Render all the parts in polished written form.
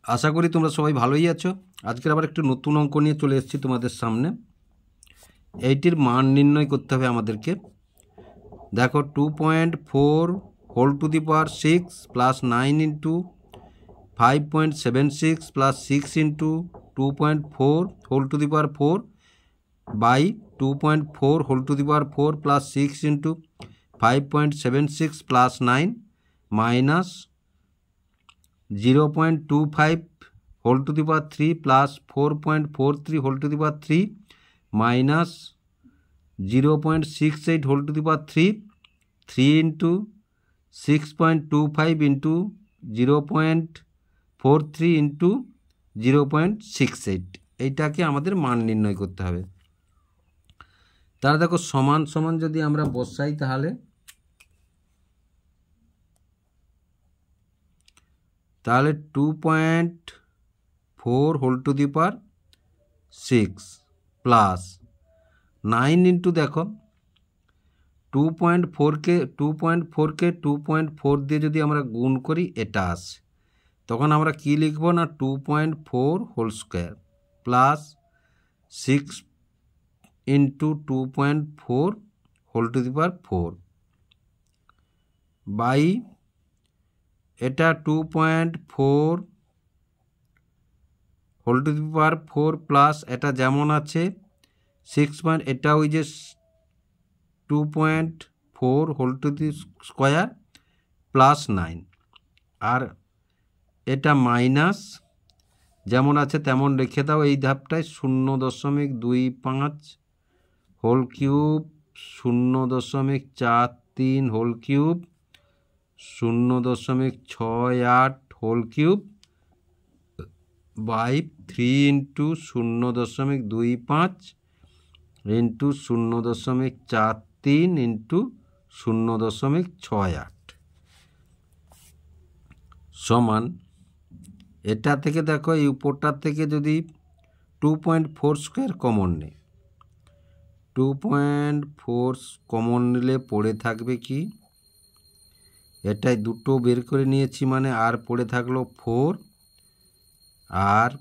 আশা করি তোমরা সবাই ভালোই আছো। আজকের আবার একটু নতুন অঙ্ক নিয়ে চলে এসেছি তোমাদের সামনে। এইটির মান নির্ণয় করতে হবে আমাদেরকে। দেখো 2.4 whole to the power 6 plus 9 into 5.76 plus 6 into 2.4 whole to the power 4 by 2.4 whole to the power 4 plus 6 into 5.76 plus 9 minus 0.25 whole to the power 3 plus 4.43 whole to the power 3 minus 0.68 whole to the power 3 into 6.25 into 0.43 into 0.68। এইটাকে আমাদের মান নির্ণয় করতে হবে। তাহলে দেখো সমান সমান যদি আমরা বসাই তাহলে তাহলে 2.4 whole to the power 6 plus 9 into দেখো 2.4কে 2.4 দিয়ে যদি আমরা গুণ করি এটা আসে, তখন আমরা কি লিখব না 2.4 whole square plus 6 into 2.4 whole to the power 4 by এটা 2.4 whole to the power 4 plus এটা যেমন আছে 6 এটা ওই যে 2.4 whole to the square plus 9 আর এটা মাইনাস যেমন আছে তেমন রেখে দাও। এই ধাপটায় 0.25 whole cube 0.43 whole cube 0.68 whole cube by 3 into 0.25 into 0.43 into 0.68 সমান এটা থেকে দেখো এই উপরটার থেকে যদি 2.4 স্কোয়ার কমন নেই, 2.4 কমন নিলে পড়ে থাকবে কি, এটাই দুটো বের করে নিয়েছি মানে আর পড়ে থাকলো 4 আর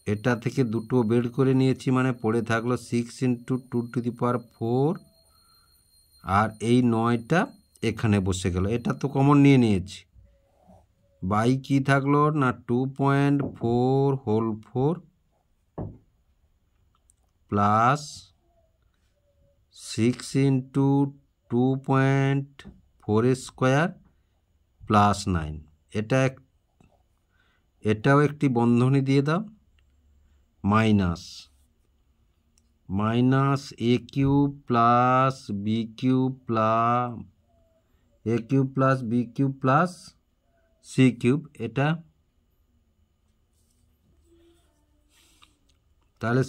এটা থেকে দুটো বের করে নিয়েছি মানে পড়ে থাকলো 6 ইন্টু 2 টু দি পাওয়ার 4 আর এই 9টা এখানে বসে গেল, এটা তো কমন নিয়ে নিয়েছি। বাই কি থাকলো না 2.4 whole 4 plus 6 into 2.4 square plus 9 এটাও একটি বন্ধনী দিয়ে দাও minus A cube plus B cube plus B cube plus C cube, এটা তাহলে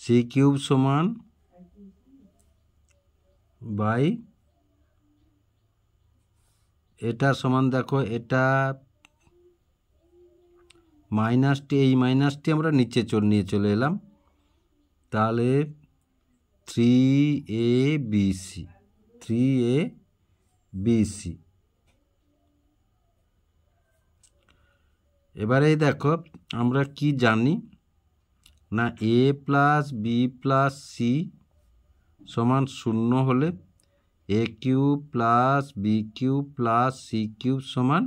সি কিউব সমান বাই এটা সমান দেখো এটা মাইনাসটি, এই মাইনাসটি আমরা নিচে নিয়ে চলে এলাম, তাহলে 3ABC। এবারে দেখো আমরা কি জানি না A plus B plus C সমান 0 হলে A cube plus B cube plus C cube সমান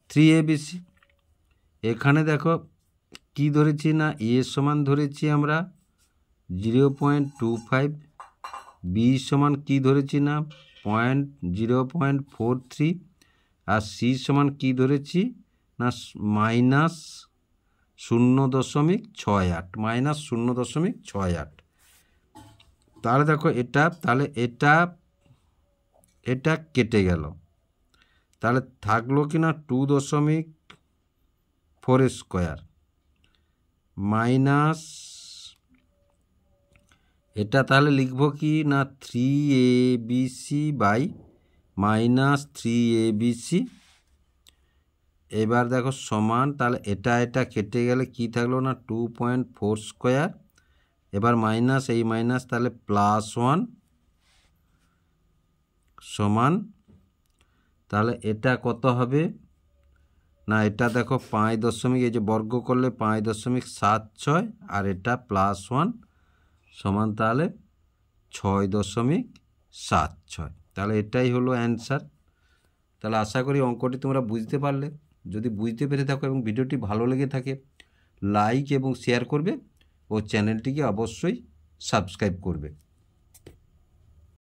3ABC। এখানে দেখো কি ধরেছি না এ সমান ধরেছি আমরা 0.25, বি সমান কি ধরেছি না 0.43 আর সি সমান কি ধরেছি না মাইনাস 0.68 তাহলে দেখো এটা কেটে গেল, তাহলে থাকলো কি না 2.4 স্কোয়ার মাইনাস এটা তাহলে লিখব কি না 3ABC বাই মাইনাস 3ABC। এবার দেখো সমান, তাহলে এটা কেটে গেলে কি থাকলো না 2.4 স্কোয়ার, এবার মাইনাস এই মাইনাস তাহলে +1 সমান, তাহলে এটা কত হবে না, এটা দেখো 5 এই যে বর্গ করলে 5.76 আর এটা +1 সমান তাহলে 6.76। তাহলে এটাই হলো অ্যান্সার। তাহলে আশা করি অঙ্কটি তোমরা বুঝতে পারলে। যদি বুঝতে পেরে থাকো এবং ভিডিওটি ভালো লেগে থাকে লাইক এবং শেয়ার করবে ও চ্যানেলটিকে অবশ্যই সাবস্ক্রাইব করবে।